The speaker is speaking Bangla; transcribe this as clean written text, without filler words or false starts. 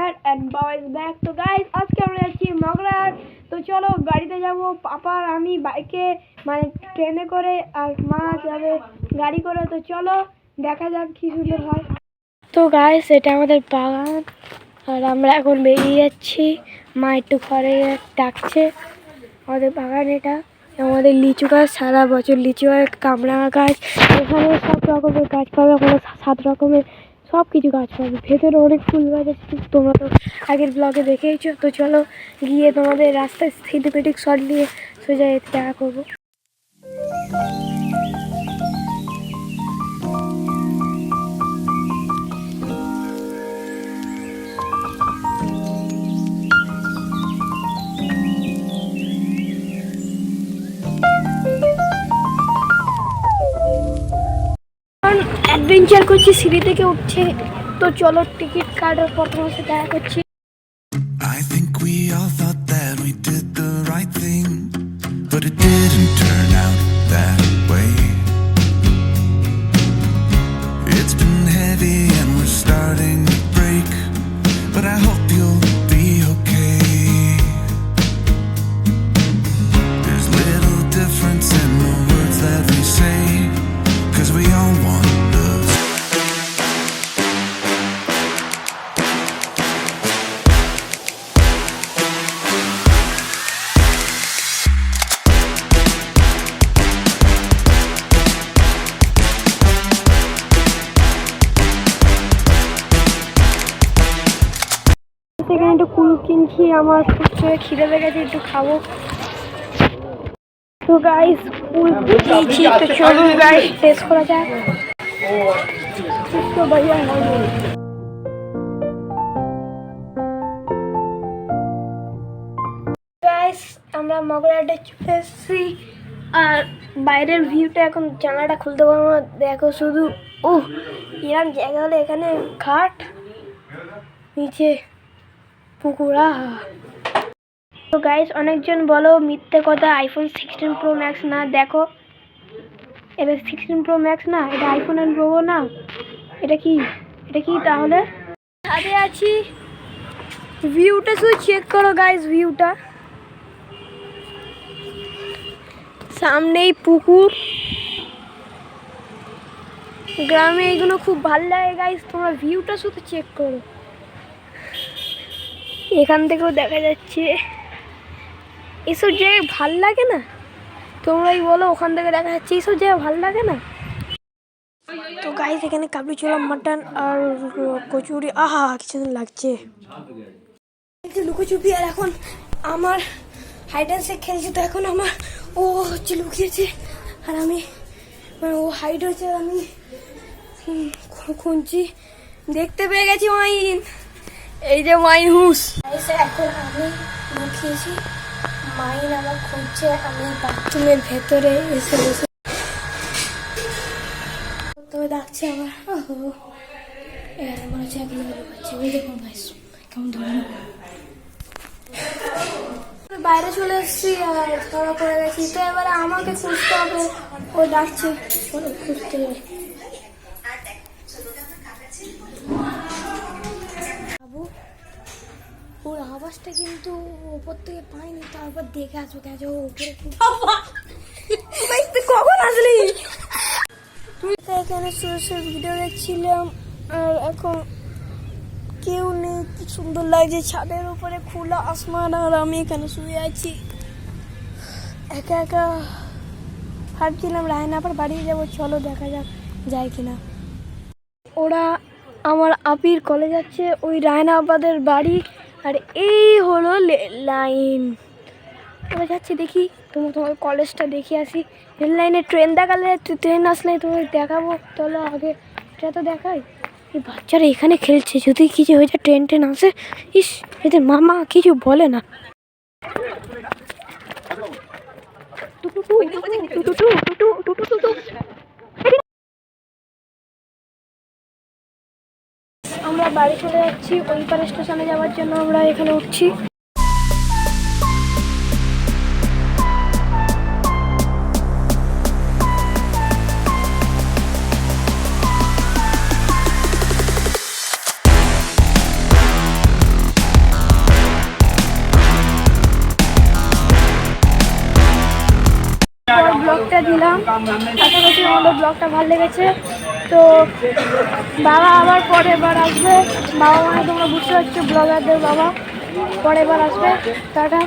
here and boys back. তো গাইস আজকে আমরা যাচ্ছি মগরাহাট। তো চলো গাড়িতে যাব, পাপা আর আমি বাইকে মানে ট্রেনে করে আর মা যাবে গাড়ি করে। তো চলো দেখা যাক কি সুন্দর হয়। তো গাইস এটা আমাদের বাগান আর আমরা এখন বেরিয়ে যাচ্ছি। মা একটু ঘরে ডাকছে। আমাদের বাগান এটা, আমাদের লিচু গাছ, সারা বছর লিচু হয়, কামরাঙা গাছ, এখানে সব রকমের গাছ পাবে, ওখানে 7 রকমের সব কিছু গাছ পাবে। ভেতরে অনেক ফুল গাছ আছে, তোমরা তো আগের ব্লগে দেখেইছো। তো চলো গিয়ে তোমাদের রাস্তায় সিনেমেটিক শট নিয়ে সোজা এতে দেখা করবো। অ্যাডভেঞ্চার করছি, সিঁড়ি থেকে উঠছে। তো চলো টিকিট কাটার পর তোমার সাথে দেখা করছি। I think we all thought that we did the right thing, but it didn't turn out that way. It's been heavy and we're starting to break, but I hope you'll be okay. There's little difference in the words that we say, 'cause we all want love. সেখানে একটু কুল কিনছি, আমার খুব করে খিদে লেগেছে, একটু খাবো। তো গাইস কুল কিনছি, তো চলুন গাইস টেস্ট করা যাক। তো ভাইয়া গাইস আমরা মগরাহাটে চলে এসেছি আর বাইরের ভিউটা এখন জানালাটা খুলতে পারবো না। দেখো শুধু এরকম জায়গা হলে এখানে ঘাট, নিচে পুকুরা। তো গাইস অনেকজন বলো মিথ্যে কথা, আইফোন 16 প্রো ম্যাক্স না। দেখো এটা 16 প্রো ম্যাক্স না, এটা আইফোন এন্ড প্রো না। এটা কি তাহলে? ছাদে আছি, ভিউটা শুধু চেক করো গাইস, ভিউটা সামনেই পুকুর। গ্রামে এগুলো খুব ভালো লাগে গাইস, তোমরা ভিউটা শুধু চেক করো। এখান থেকেও দেখা যাচ্ছে, এসব জায়গায় ভাল লাগে না? তোমরাই বলো, ওখান থেকে দেখা যাচ্ছে, এইসব জায়গায় ভাল লাগে না? তো গাইস এখানে কাবলি ছোলা, মাটন আর কচুরি, আহা কি সুন্দর লাগছে। লুকোচুপি, আর এখন আমার হাইড অ্যান্ড সিক খেলছি। তো এখন আমার ও হচ্ছে লুকিয়েছে আর আমি মানে ও হাইড হচ্ছে আর আমি খুঁজছি। দেখতে পেয়ে গেছি ওয়াইন, এই যে ওয়াইন হুস। এখন আমি লুকিয়েছি, মাইন আমার খুঁজছে, আমি বাথরুমের ভেতরে এসে বসে তবে ডাকছে আবার। মনে হচ্ছে একই জায়গায় পাচ্ছে, ওই দেখুন গাইস কেমন ধরে বাইরে চলে এসেছি আর ধরা পড়ে গেছি। তো এবারে আমাকে খুঁজতে হবে, ও ডাকছে খুঁজতে। বাবু ওর আওয়াজটা কিন্তু ওপর থেকে পাইনি, তারপর দেখে আসবো কেন ওপরে কখন আসলি তুই? এখানে শুয়ে ভিডিও দেখছিলাম আর এখন কেউ নেই, কি সুন্দর লাগছে, ছাদের উপরে খোলা আসমান আর আমি এখানে শুয়ে আছি একা একা। ভাবছিলাম রায়না আবার বাড়ি যাবো, চলো দেখা যাক যায় কিনা। ওরা আমার আপির কলেজ যাচ্ছে, ওই রায়না আপাদের বাড়ি, আর এই হলো লাইন। আমরা যাচ্ছি, দেখি তোমার কলেজটা দেখে আসি। রেল লাইনে ট্রেন দেখালে, ট্রেন আসলে তোমাকে দেখাবো। চলো আগে এটা তো দেখাই। এই বাচ্চারা এখানে খেলছে, যদি কিছু হয়ে যায়, ট্রেন আসে, ইস এদের মামা কিছু বলে না। আমরা বাড়ি চলে যাচ্ছি, ওই পারে স্টেশনে যাওয়ার জন্য আমরা এখানে উঠছি। পর ব্লগটা দিলাম। আশা করছি আমাদের ব্লগটা ভালো লেগেছে। তো বাবা আবার পরের বার আসবে। বাবা মানে তোমরা বুঝতে পারছো, ব্লগারদের বাবা পরের বার আসবে। টাটা।